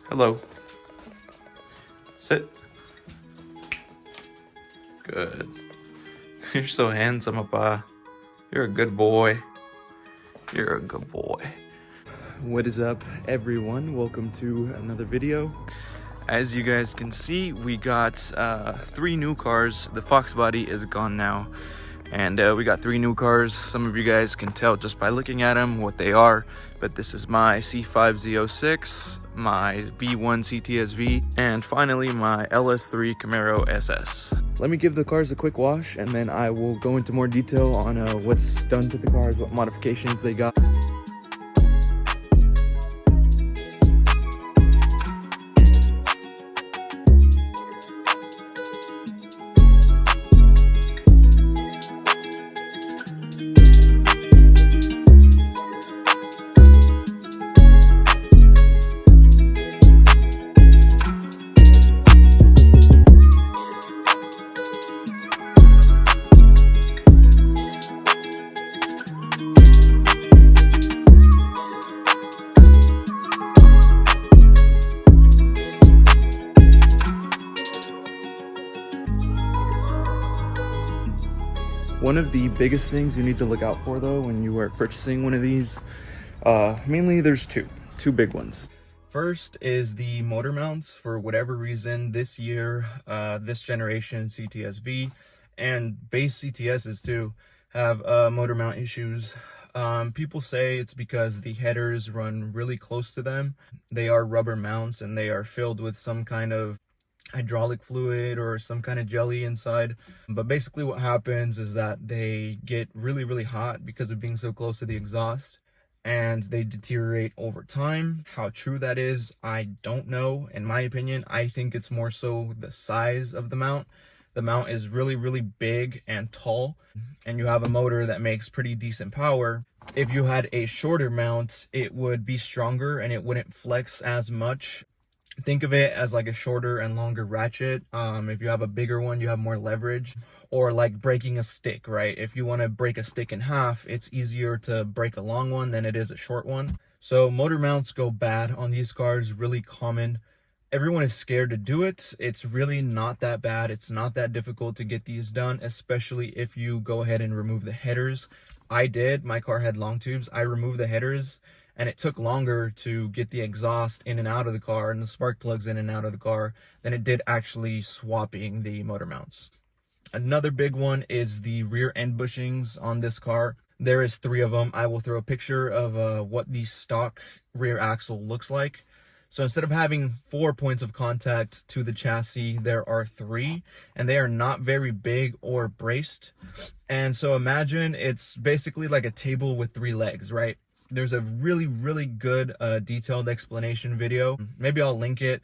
Hello. Sit. Good. You're so handsome, Papa. You're a good boy. You're a good boy. What is up, everyone? Welcome to another video. As you guys can see, we got 3 new cars. The Fox body is gone now. And we got 3 new cars. Some of you guys can tell just by looking at them what they are. But this is my C5 Z06, my V1 CTSV, and finally my LS3 Camaro SS. Let me give the cars a quick wash, and then I will go into more detail on what's done to the cars, what modifications they got. One of the biggest things you need to look out for though when you are purchasing one of these, mainly there's two big ones. First is the motor mounts. For whatever reason this year, this generation CTSV and base CTSs too have motor mount issues. People say it's because the headers run really close to them. They are rubber mounts and they are filled with some kind of hydraulic fluid or some kind of jelly inside. But basically what happens is that they get really hot because of being so close to the exhaust, and they deteriorate over time. How true that is, I don't know. In my opinion, I think it's more so the size of the mount. The mount is really big and tall, and you have a motor that makes pretty decent power. If you had a shorter mount, it would be stronger and it wouldn't flex as much. Think of it as like a shorter and longer ratchet. If you have a bigger one, you have more leverage. Or like breaking a stick, right? If you want to break a stick in half, it's easier to break a long one than it is a short one. So motor mounts go bad on these cars, really common. Everyone is scared to do it. It's really not that bad. It's not that difficult to get these done, especially if you go ahead and remove the headers. I did. My car had long tubes. I removed the headers, and it took longer to get the exhaust in and out of the car and the spark plugs in and out of the car than it did actually swapping the motor mounts. Another big one is the rear end bushings on this car. There is 3 of them. I will throw a picture of what the stock rear axle looks like. So instead of having 4 points of contact to the chassis, there are 3, and they are not very big or braced. And so imagine it's basically like a table with 3 legs, right? There's a really good detailed explanation video. Maybe I'll link it.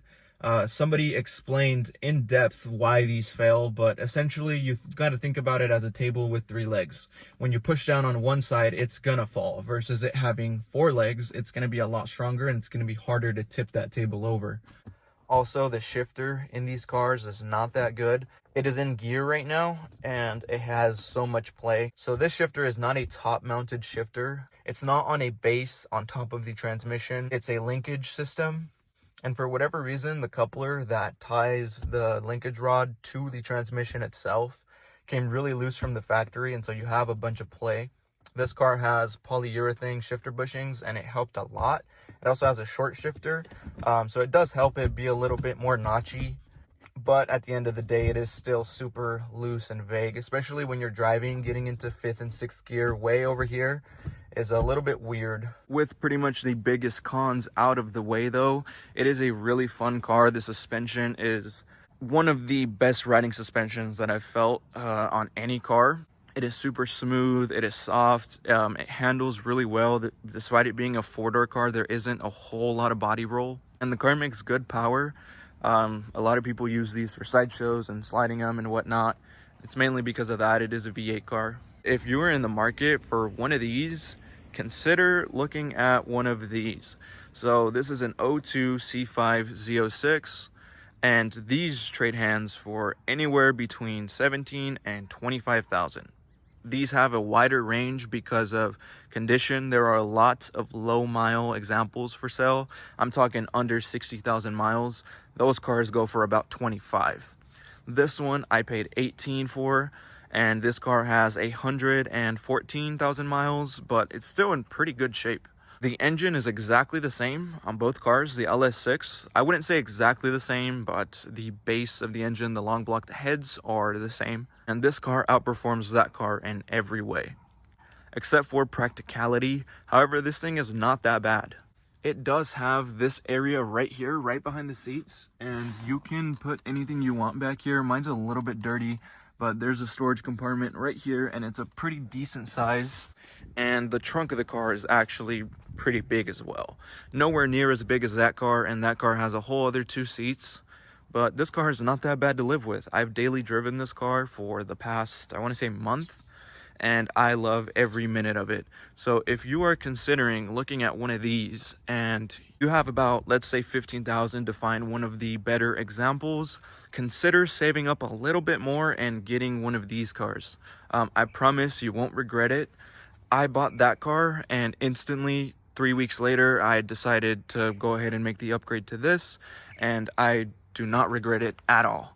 Somebody explained in depth why these fail, but essentially you've got to think about it as a table with 3 legs. When you push down on one side, it's gonna fall, versus it having 4 legs. It's gonna be a lot stronger and it's gonna be harder to tip that table over. Also, the shifter in these cars is not that good. It is in gear right now, and it has so much play. So this shifter is not a top-mounted shifter. It's not on a base on top of the transmission. It's a linkage system. And for whatever reason, the coupler that ties the linkage rod to the transmission itself came really loose from the factory, and so you have a bunch of play. This car has polyurethane shifter bushings, and it helped a lot. It also has a short shifter, so it does help it be a little bit more notchy. But at the end of the day, it is still super loose and vague, especially when you're driving. Getting into 5th and 6th gear way over here is a little bit weird. With pretty much the biggest cons out of the way though, it is a really fun car. The suspension is one of the best riding suspensions that I've felt on any car. It is super smooth, it is soft, it handles really well. Despite it being a 4-door car, there isn't a whole lot of body roll, and the car makes good power. A lot of people use these for sideshows and sliding them and whatnot. It's mainly because of that. It is a V8 car. If you are in the market for one of these, consider looking at one of these. So this is an 02 C5 Z06, and these trade hands for anywhere between 17 and 25,000. these have a wider range because of condition. There are lots of low mile examples for sale. I'm talking under 60,000 miles. Those cars go for about 25. This one I paid 18 for, and this car has 114,000 miles, but it's still in pretty good shape. The engine is exactly the same on both cars. The LS6, I wouldn't say exactly the same, but the base of the engine, the long block, the heads are the same. And this car outperforms that car in every way, except for practicality. However, this thing is not that bad. It does have this area right here, right behind the seats, and you can put anything you want back here. Mine's a little bit dirty, but there's a storage compartment right here, and it's a pretty decent size. And the trunk of the car is actually pretty big as well. Nowhere near as big as that car, and that car has a whole other 2 seats. But this car is not that bad to live with. I've daily driven this car for the past, I want to say, month, and I love every minute of it. So if you are considering looking at one of these and you have about, let's say, 15,000 to find one of the better examples, consider saving up a little bit more and getting one of these cars. I promise you won't regret it. I bought that car and instantly 3 weeks later I decided to go ahead and make the upgrade to this, and I do not regret it at all.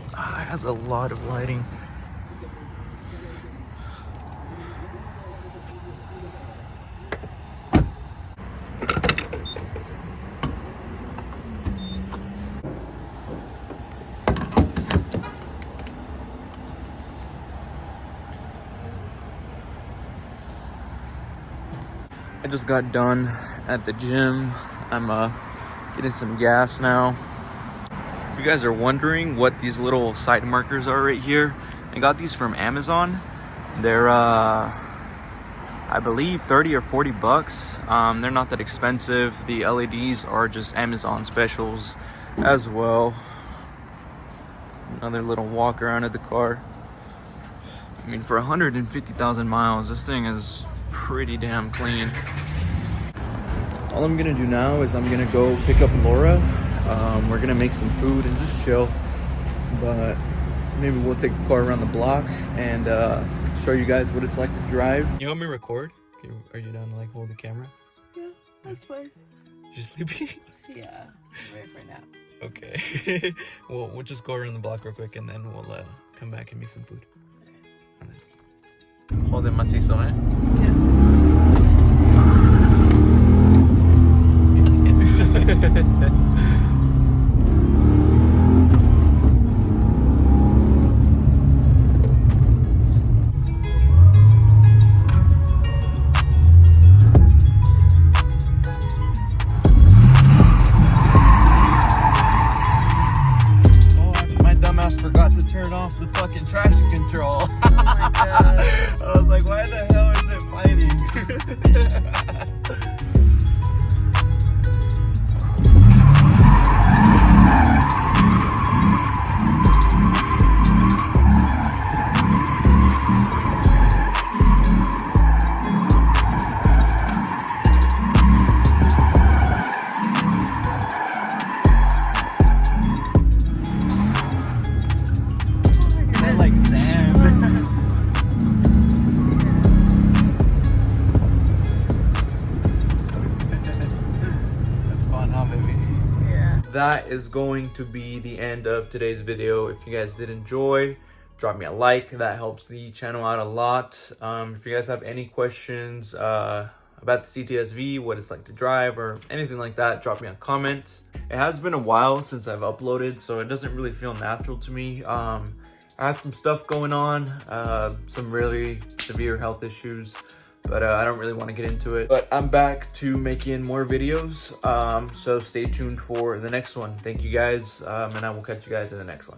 It has a lot of lighting. I just got done at the gym. I'm getting some gas now. If you guys are wondering what these little side markers are right here, I got these from Amazon. They're I believe 30 or 40 bucks. They're not that expensive. The LEDs are just Amazon specials as well. Another little walk around of the car. I mean, for 150,000 miles, this thing is pretty damn clean. All I'm gonna do now is I'm gonna go pick up Laura. We're gonna make some food and just chill, but maybe we'll take the car around the block and show you guys what it's like to drive. You help me record? Are you down to like hold the camera? Yeah, that's fine. You sleepy? Yeah, I'm ready for a nap. Okay. Well, we'll just go around the block real quick and then we'll come back and make some food. Okay. Hold it macizo, eh? Yeah. Forgot to turn off the fucking traction control. Oh my god. I was like, why the hell is it fighting? That is going to be the end of today's video. If you guys did enjoy, drop me a like. That helps the channel out a lot. If you guys have any questions about the CTSV, what it's like to drive, or anything like that, drop me a comment. It has been a while since I've uploaded, so it doesn't really feel natural to me. I had some stuff going on, some really severe health issues, but I don't really want to get into it. But I'm back to making more videos, so stay tuned for the next one. Thank you guys, and I will catch you guys in the next one.